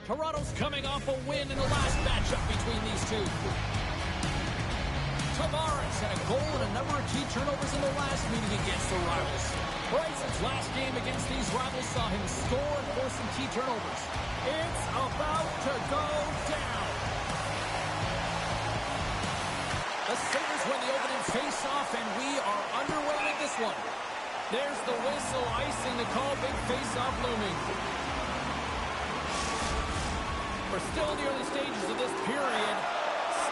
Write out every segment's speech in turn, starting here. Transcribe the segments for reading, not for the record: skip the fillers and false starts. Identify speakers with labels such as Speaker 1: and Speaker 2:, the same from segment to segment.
Speaker 1: Toronto's coming off a win in the last matchup between these two. Tavares had a goal and a number of key turnovers in the last meeting against the rivals. Bryson's last game against these rivals saw him score and force some key turnovers. It's about to go down. The Sabres win the opening face-off, and we are underway with this one. There's the whistle, icing the call, big face-off looming. We're still in the early stages of this period.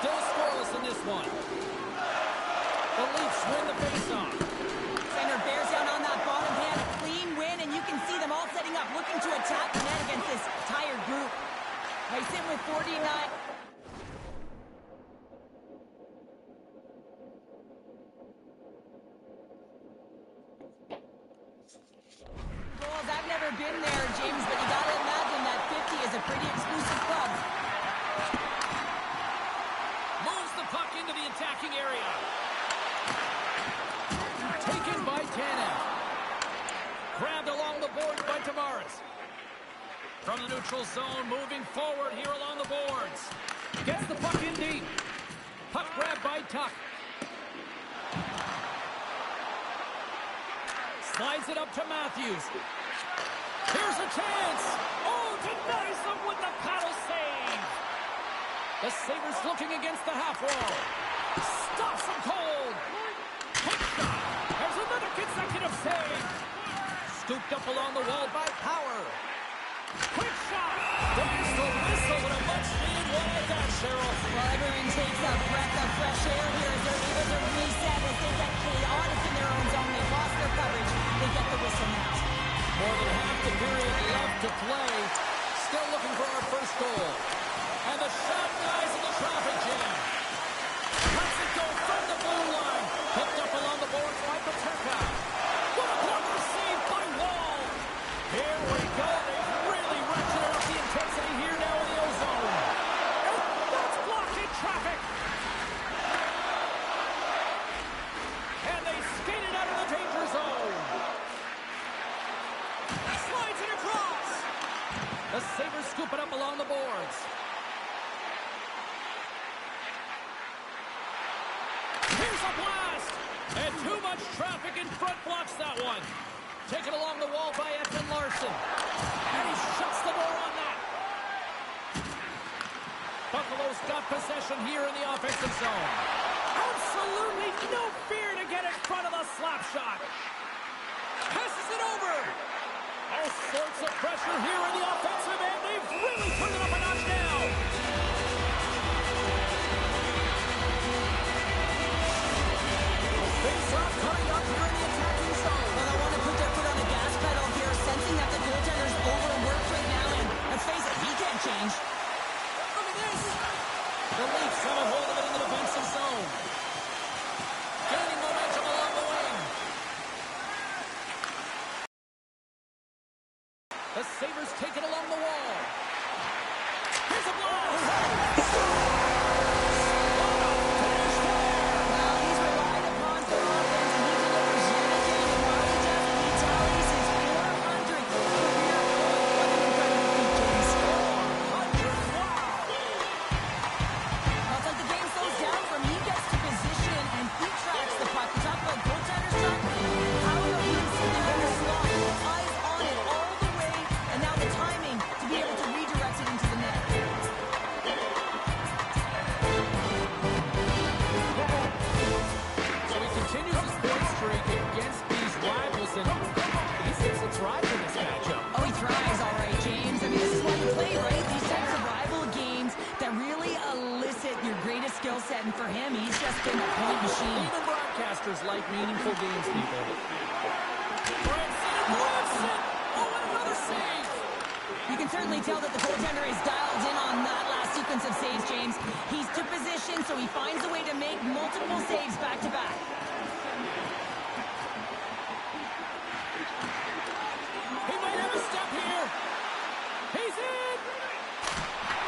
Speaker 1: Still scoreless in this one. The Leafs win the faceoff.
Speaker 2: Center bears down on that bottom hand. Clean win, and you can see them all setting up, looking to attack the net against this tired group. They sit with 49. Goals, I've never been there, James, but you got to imagine that 50 is a pretty exclusive club.
Speaker 1: Moves the puck into the attacking area. Taken by Tanev. Grabbed along the boards by Tavares. From the neutral zone, moving forward here along the boards. Gets the puck in deep. Puck grabbed by Tuch. Slides it up to Matthews. Here's a chance. Oh, denies them with the paddle save. The Sabres looking against the half wall. Stops them cold. Quick shot. There's another consecutive save. Scooped up along the wall by Power. Quick shot. There's the whistle and a much-needed one at that, Cheryl.
Speaker 2: Well, everyone takes a breath of fresh air here as they're able to reset as they get chaotic in their own zone. They lost their coverage. They get the whistle now.
Speaker 1: More than half the period left to play. Still looking for our first goal. And the shot dies in the traffic jam. Lets it go from the blue line. Picked up along the boards by Paterka. What a blocker save by Wall. Here we go. They've really ratcheted up the intensity here now in the ozone. That's blocked in traffic. And they skated out of the danger zone. Slides it across. The Sabres scoop it up along the boards. Here's a blast. And too much traffic in front blocks that one. Taken along the wall by Ethan Larson. And he shuts the door on that. Buffalo's got possession here in the offensive zone. Absolutely no fear to get in front of the slap shot. Passes it over. All sorts of pressure here in the offensive end. They've really turned it up a notch now. Face-off coming up here in the attacking zone.
Speaker 2: Well, they want to put their foot on the gas pedal here, sensing that the goaltender's overworked right now, and let's face it, he can't change.
Speaker 1: Look at this. The Leafs have a hold of it in the defensive zone. Gaining momentum along the wing. The Sabres take it along the wall. Here's a blast.
Speaker 2: Well, he's relied upon for offense, and he delivers yet again, and while he does it, he tallies his 400th career goal. What an incredible feat, James.
Speaker 1: 400, wow.
Speaker 2: just been a point machine.
Speaker 1: Even broadcasters like meaningful games, people. Branson blocks it. Oh, and another save.
Speaker 2: You can certainly tell that the goaltender is dialed in on that last sequence of saves, James. He's to position, so he finds a way to make multiple saves back-to-back.
Speaker 1: He might have a step here. He's in.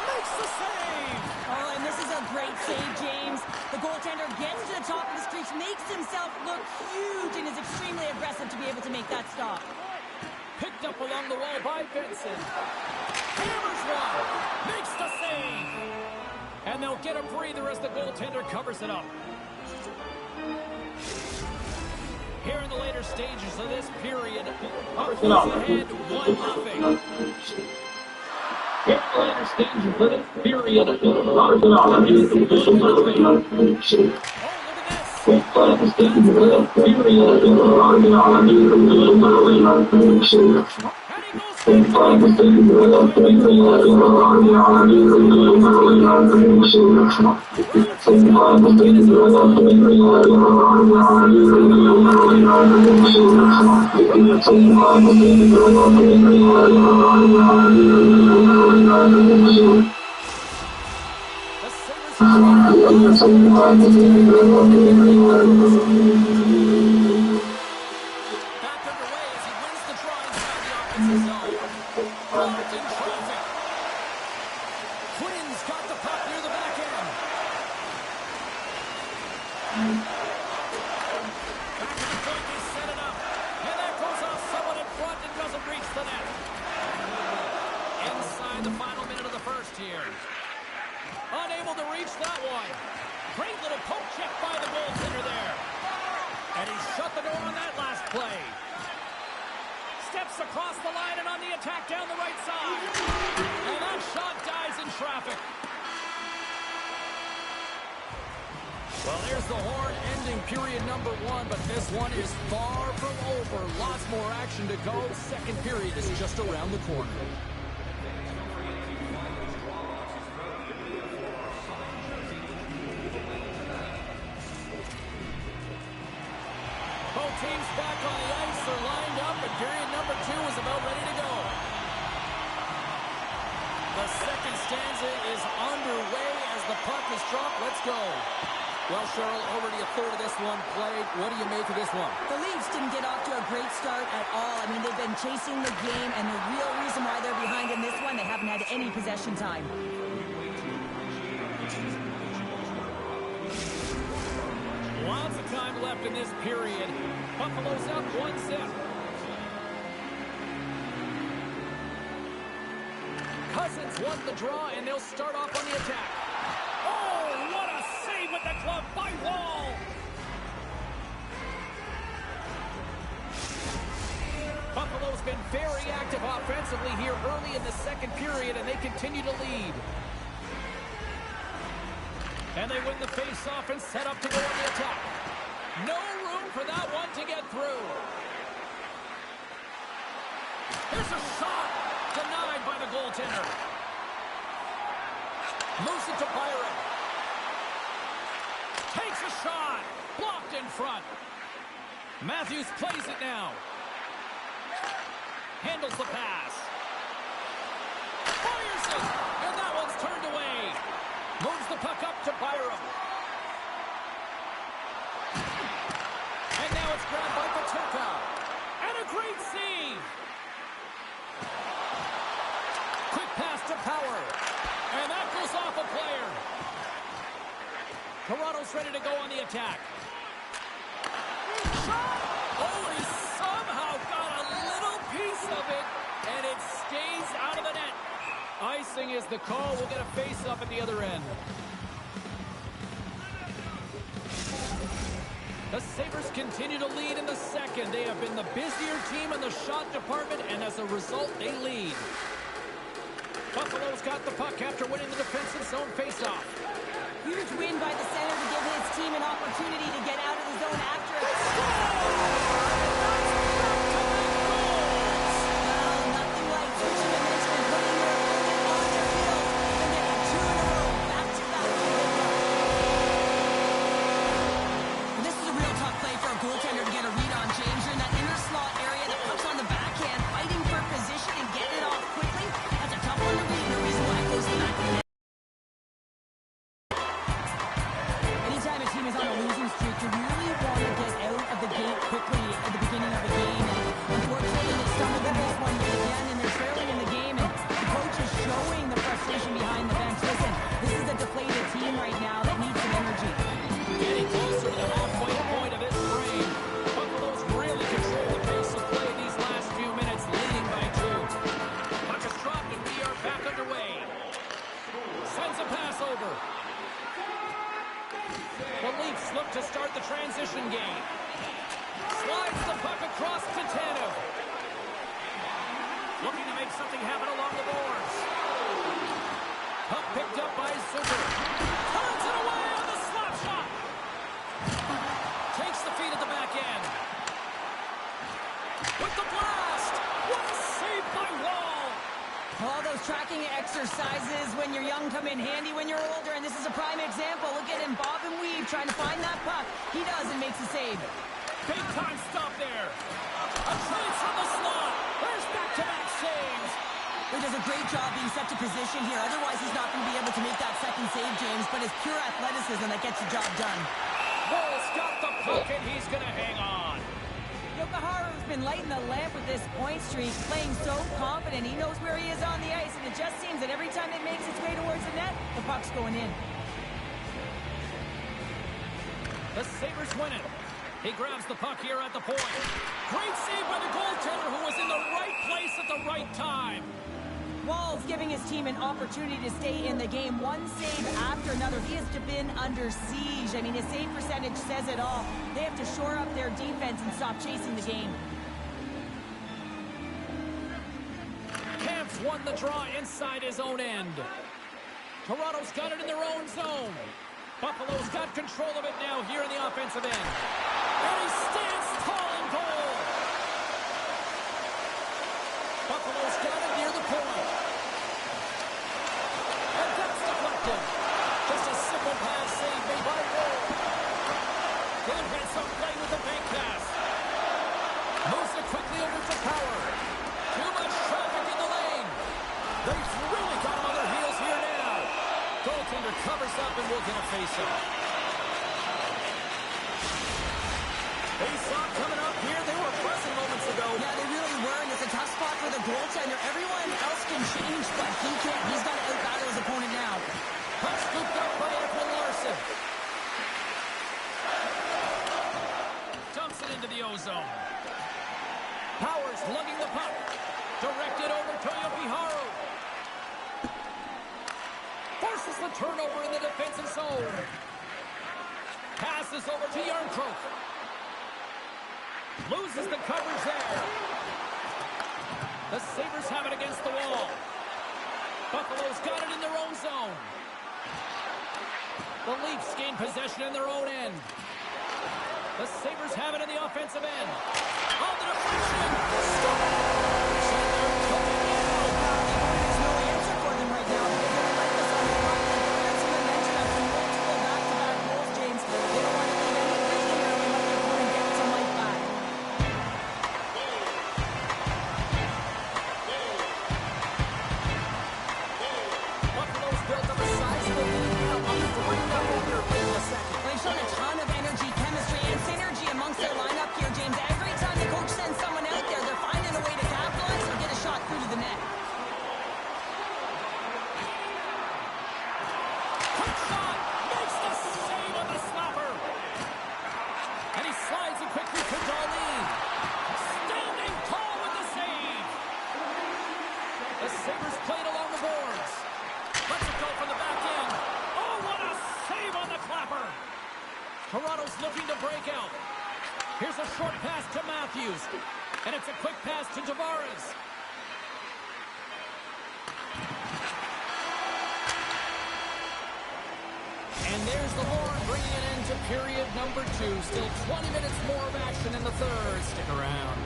Speaker 1: Makes the save.
Speaker 2: Oh, and this is a great save, James. The goaltender gets to the top of the crease, makes himself look huge, and is extremely aggressive to be able to make that stop.
Speaker 1: Picked up along the wall by Benson. Hammers one. Makes the save. And they'll get a breather as the goaltender covers it up. Here in the later stages of this period, Buffalo's ahead 1-0. Here in the later stages of this period, Quinn's got the puck near the back end. Back to the point, they set it up. And that goes off someone in front and doesn't reach the net. Inside the final minute of the first here. Unable to reach that one. Great little poke check by the goaltender there. And he shut the door on that last play. Steps across the line and on the attack down the right side. And that shot dies in traffic. Well, there's the horn ending period number 1, but this one is far from over. Lots more action to go. Second period is just around the corner. Both teams back on the ice are lined up, and period number 2 is about ready to go. The second stanza is underway as the puck is dropped. Let's go. Well, Cheryl, already a third of this one played. What do you make of this one?
Speaker 2: The Leafs didn't get off to a great start at all. I mean, they've been chasing the game, and the real reason why they're behind in this one, they haven't had any possession time.
Speaker 1: Lots of time left in this period. Buffalo's up 1-0. Cousins won the draw, and they'll start off on the attack. Oh, what a save with the glove by Wall! Buffalo's been very active offensively here early in the second period, and they continue to lead. And they win the face-off and set up to go on the attack. No room for that one to get through. Here's a shot. Denied by the goaltender. Moves it to Byron. Takes a shot. Blocked in front. Matthews plays it now. Handles the pass. Fires it. And that one's turned away. Moves the puck up to Byram. And now it's grabbed by Paterka. And a great save. Quick pass to Power. And that goes off a player. Toronto's ready to go on the attack. Shot! Oh, he somehow got a little piece of it. And it stays out of the net. Icing is the call. We'll get a face-up at the other end. The Sabres continue to lead in the second. They have been the busier team in the shot department, and as a result, they lead. Buffalo's got the puck after winning the defensive zone face-off.
Speaker 2: Huge win by the center to give his team an opportunity to get out of the zone after it. Well, nothing like switching momentum and putting your opponent on their heels and getting 2 in a row back-to-back.
Speaker 1: over. The Leafs look to start the transition game. Slides the puck across to Tanev. Looking to make something happen along the boards. Puck picked up by Zucker. Turns it away on the slap shot. Takes the feed at the back end. With the blast. What a save by Wall.
Speaker 2: All those tracking exercises when you're young come in handy when you're older, and this is a prime example. Look at him bob and weave trying to find that puck. He does and makes a save.
Speaker 1: Big time stop there. A chance from the slot. There's back-to-back saves.
Speaker 2: He does a great job being such a position here. Otherwise, he's not going to be able to make that second save, James, but it's pure athleticism that gets the job done.
Speaker 1: Wall's got the puck, and he's going to hang on.
Speaker 2: Yokoharu's been lighting the lamp with this point streak, playing so confident. He knows where he is on the ice, and it just seems that every time it makes its way towards the net, the puck's going in.
Speaker 1: The Sabres win it. He grabs the puck here at the point. Great save by the goaltender, who was in the right place at the right time.
Speaker 2: Wall's giving his team an opportunity to stay in the game, one save after another. He has been under siege. I mean, his save percentage says it all. They have to shore up their defense and stop chasing the game.
Speaker 1: Camp's won the draw inside his own end. Toronto's got it in their own zone. Buffalo's got control of it now here in the offensive end. And he stands tall in goal. Buffalo's got it near the point. And that's deflected. Just a simple pass save made by Wall. Good hands-up play with the bank pass. Moves it quickly over to Power. Too much traffic in the lane. They've really got him on their heels here now. Goaltender covers up and will get a face-off. Face-off coming up here. They were pressing moments ago.
Speaker 2: Yeah, they really were, and it's a tough spot for the goaltender. Everyone else can change, but he can't. He's got to out-battle his opponent now.
Speaker 1: Puck scooped up by Ekman Larsson. Dumps it into the ozone. Powers lugging the puck. Directed over to Yokoharu. Forces the turnover in the defensive zone. Passes over to Järnkrok. Loses the coverage there. The Sabres have it against the wall. Buffalo's got it in their own zone. The Leafs gain possession in their own end. The Sabres have it in the offensive end. On the deflection.
Speaker 2: There's no answer for them right now because they're relentless on the puck. That's some momentum after multiple back-to-back goals, James. They don't want to leave anything in there and let their opponent get some life back.
Speaker 1: Buffalo's built up a sizable lead now, up 3-0 here in the second.
Speaker 2: They've shown a ton of energy, chemistry, and synergy amongst their lineup here, James. Every time the coach sends someone out there, they're finding a way to capitalize or get a shot through to the net.
Speaker 1: Quick shot, makes the save on the slapper. And he slides it quickly to Darlene. Standing tall with the save. The Sabres played along the boards. Lets it go from the back end. Oh, what a save on the clapper. Toronto's looking to break out. Here's a short pass to Matthews. And it's a quick pass to Tavares. And there's the horn bringing it into period number 2. Still 20 minutes more of action in the third. Stick around.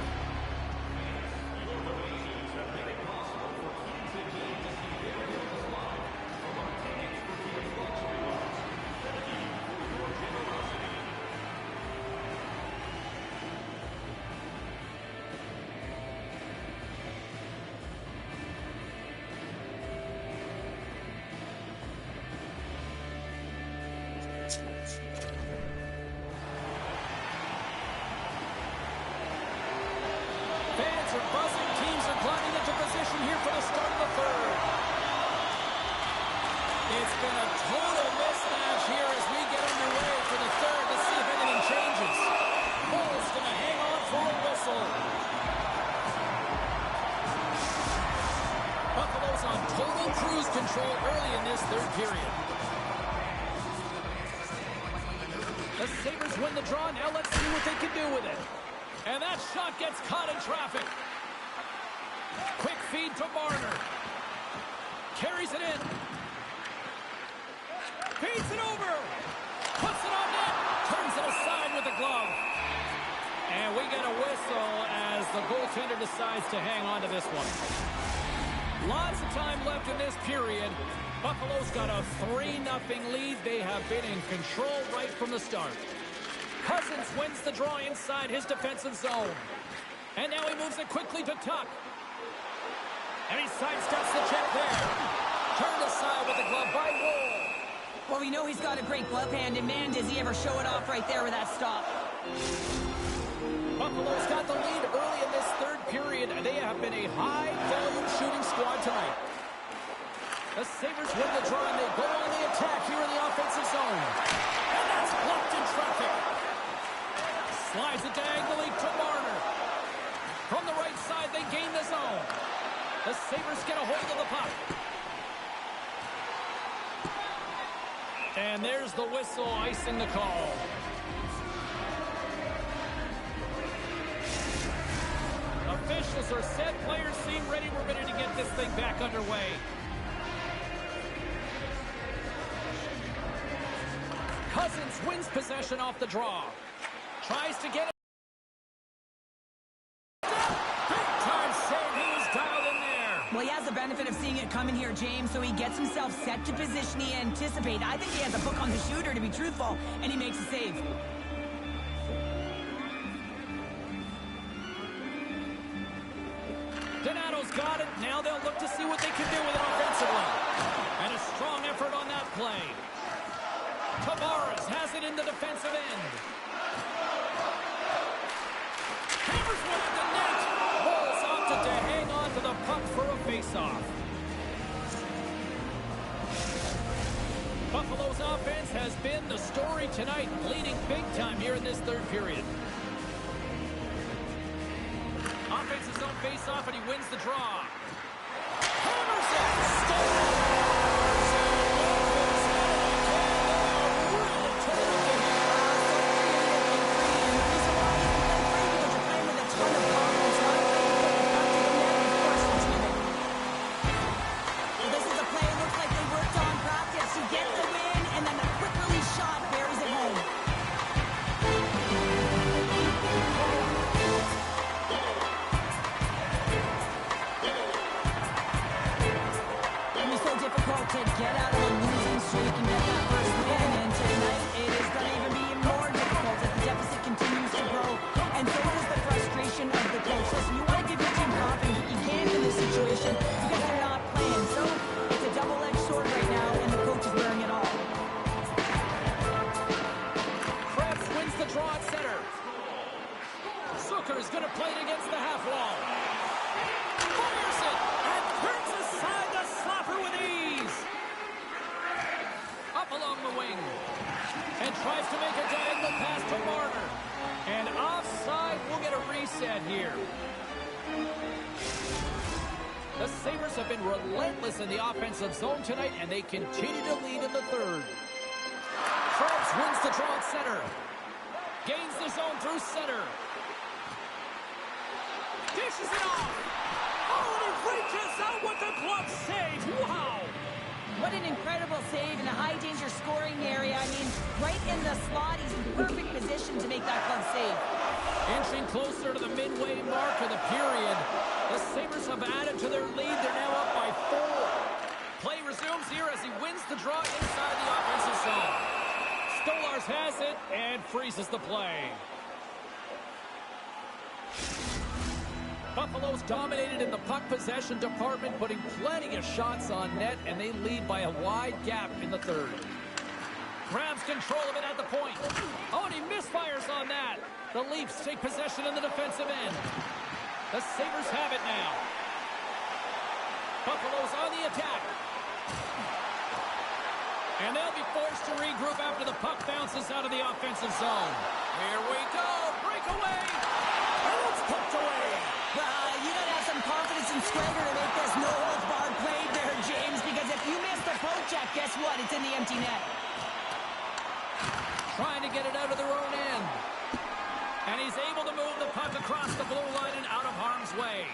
Speaker 1: Fans are buzzing. Teams are climbing into position here for the start of the third. It's been a total mismatch here as we get underway for the third. Let's see if anything changes. Ball's going to hang on for a whistle. Buffalo's on total cruise control early in this third period. Sabres win the draw. Now let's see what they can do with it. And that shot gets caught in traffic. Quick feed to Marner. Carries it in. Feeds it over. Puts it on net. Turns it aside with the glove. And we get a whistle as the goaltender decides to hang on to this one. Lots of time left in this period. Buffalo's got a 3-0 lead. They have been in control right from the start. Cousins wins the draw inside his defensive zone. And now he moves it quickly to Tuck. And he sidesteps the check there. Turned aside with the glove by Woll.
Speaker 2: Well, we know he's got a great glove hand, and man, does he ever show it off right there with that stop.
Speaker 1: Buffalo's got the lead early in this third period. They have been a high-volume shooting squad tonight. The Sabres win the draw, and they go on the attack here in the offensive zone. And that's blocked in traffic. Slides it diagonally to Marner. From the right side, they gain the zone. The Sabres get a hold of the puck. And there's the whistle icing the call. Officials are set. Players seem ready. We're ready to get this thing back underway. Cousins wins possession off the draw. Tries to get it. Big time save. He was dialed in there.
Speaker 2: Well, he has the benefit of seeing it coming here, James, so he gets himself set to position he anticipated. I think he has a book on the shooter, to be truthful, and he makes a save.
Speaker 1: Donato's got it. Now they'll look to see what they can do with it offensively. And a strong effort on that play. Tavares has it in the defensive end. Hammers one at the net. Woll's opted to hang on to the puck for a faceoff. Buffalo's offense has been the story tonight, leading big time here in this third period. Offensive zone face-off, and he wins the draw. Hammers it! Stolen!
Speaker 2: To get out of a losing streak and get that first win, and tonight it is going to even be more difficult as the deficit continues to grow, and so does the frustration of the coach. Listen, you want to give your team confidence that you can in this situation because they're not playing, so it's a double-edged sword right now, and the coach is wearing it all.
Speaker 1: Krebs wins the draw at center. Zucker is going to play it against the half wall. Fires it and turns aside the slapper with ease. Up along the wing. And tries to make a diagonal pass to Marner. And offside, we'll get a reset here. The Sabres have been relentless in the offensive zone tonight, and they continue to lead in the third. Krebs wins the draw at center. Gains the zone through center. Dishes it off. Oh, and he reaches out with the glove save. Wow.
Speaker 2: What an incredible save in a high-danger scoring area. I mean, right in the slot. He's in perfect position to make that glove save.
Speaker 1: Inching closer to the midway mark of the period. The Sabres have added to their lead. They're now up by 4. Play resumes here as he wins the draw inside the offensive zone. Stolarz has it and freezes the play. Buffalo's dominated in the puck possession department, putting plenty of shots on net, and they lead by a wide gap in the third. Grabs control of it at the point. Oh, and he misfires on that. The Leafs take possession in the defensive end. The Sabres have it now. Buffalo's on the attack. And they'll be forced to regroup after the puck bounces out of the offensive zone. Here we go. Breakaway. And it's poked away.
Speaker 2: You gotta have some confidence and swagger to make this no-holds-barred play there, James, because if you miss the poke check, guess what? It's in the empty net.
Speaker 1: trying to get it out of their own end. And he's able to move the puck across the blue line and out of harm's way.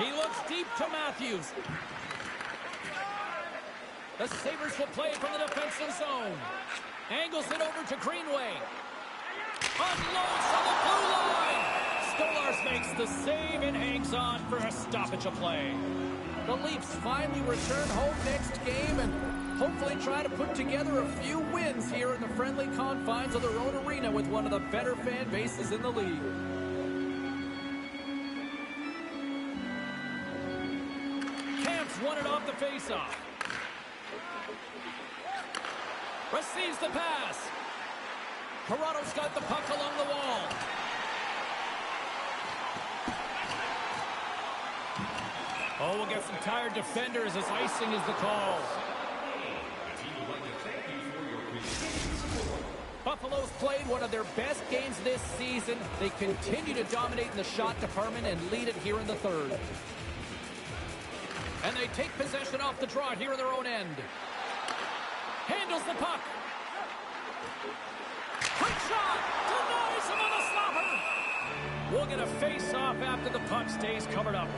Speaker 1: He looks deep to Matthews. The Sabres will play from the defensive zone. Angles it over to Greenway. Unloads on the blue line. Stolarz makes the save and hangs on for a stoppage of play. The Leafs finally return home next game and hopefully try to put together a few wins here in the friendly confines of their own arena with one of the better fan bases in the league. Camp's won it off the faceoff. Receives the pass. Toronto's got the puck along the wall. Oh, we'll get some tired defenders as icing is the call. Buffalo's played one of their best games this season. They continue to dominate in the shot department and lead it here in the third. And they take possession off the draw here in their own end. Handles the puck. Quick shot! Denies him on the slapper! We'll get a face-off after the puck stays covered up.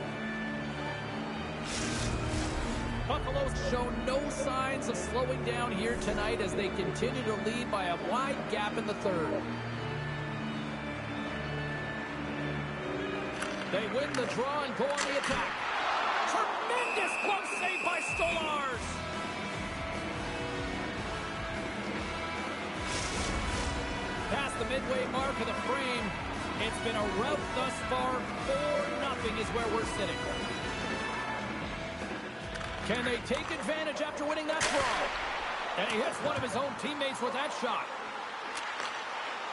Speaker 1: Buffalo's shown no signs of slowing down here tonight as they continue to lead by a wide gap in the third. They win the draw and go on the attack. Tremendous glove save by Stolarz! Past the midway mark of the frame, it's been a rout thus far. 4-0 is where we're sitting. Can they take advantage after winning that draw? And he hits one of his own teammates with that shot.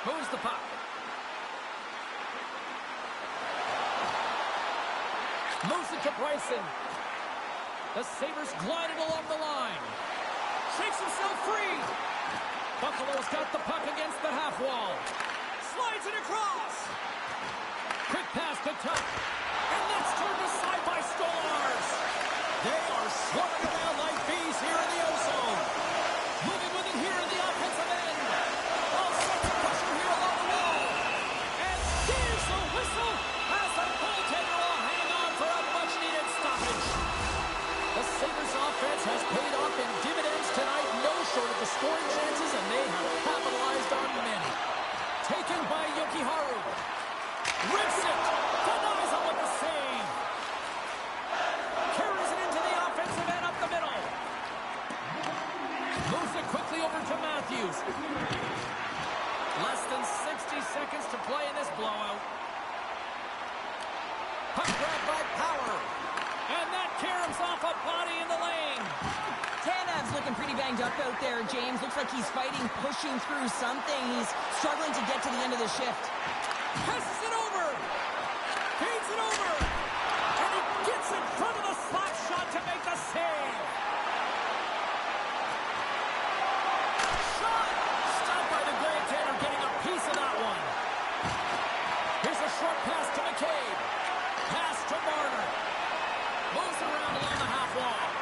Speaker 1: Moves the puck. Moves it to Bryson. The Sabres glided along the line. Shakes himself free. Buffalo's got the puck against the half wall. Slides it across. Quick pass to Tuck. And that's turned aside by Stolarz. They are swarming around like bees here in the O-zone. Moving with it here in the offensive end. All sets of pressure here along the wall. And there's the whistle as the goaltender will hang on for a much-needed stoppage. The Sabres offense has paid off in dividends tonight, no short of the scoring chances, and they have capitalized on many. Taken by Jokiharju. Rips it. Denies him with the save. Carries it into the offensive end up the middle. Moves it quickly over to Matthews. Less than 60 seconds to play in this blowout. Puck grab by Power. And that caroms off a body in the lane.
Speaker 2: Tanev's looking pretty banged up out there, James. Looks like he's fighting, pushing through something. He's struggling to get to the end of the shift.
Speaker 1: Passes it over. Feeds it over. And he gets in front of the slap shot to make the save. Shot! Stopped by the goaltender, getting a piece of that one. Here's a short pass to McCabe. Pass to Marner. Moves around along the half wall.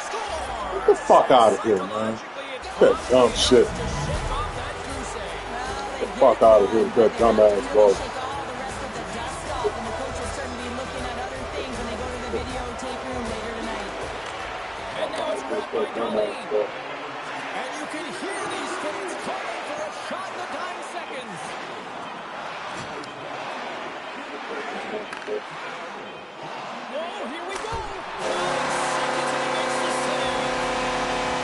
Speaker 1: Score!
Speaker 3: Get the fuck out of here, man. That dumb shit. Get the fuck out of here with that dumbass ball.
Speaker 2: Shake all the rest of the dust off, and the coach will certainly be looking at other things when they go to the videotape room later tonight.
Speaker 1: And now it's brought by Darlene. And you can hear these fans calling for a shot in the dying seconds. Oh, here we go. 9 seconds and he makes the save.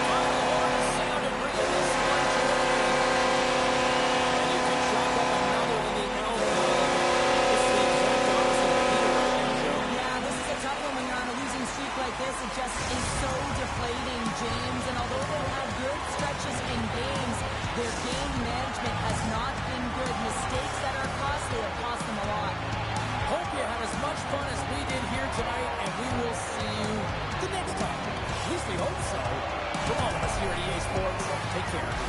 Speaker 1: Final horn sounded bringing this one to an end. And you can chalk up another in the L. This is the exact opposite of Peter right now, Joe.
Speaker 2: Yeah, this is a tough one when you're on a losing streak like this. It just is so deflating, James. And although they'll have good stretches in games, their game management has not been good. Mistakes that are costly have cost them a lot.
Speaker 1: Hope you had as much fun as we did here tonight, and we will see you the next time. At least we hope so. From all of us here at EA Sports, take care.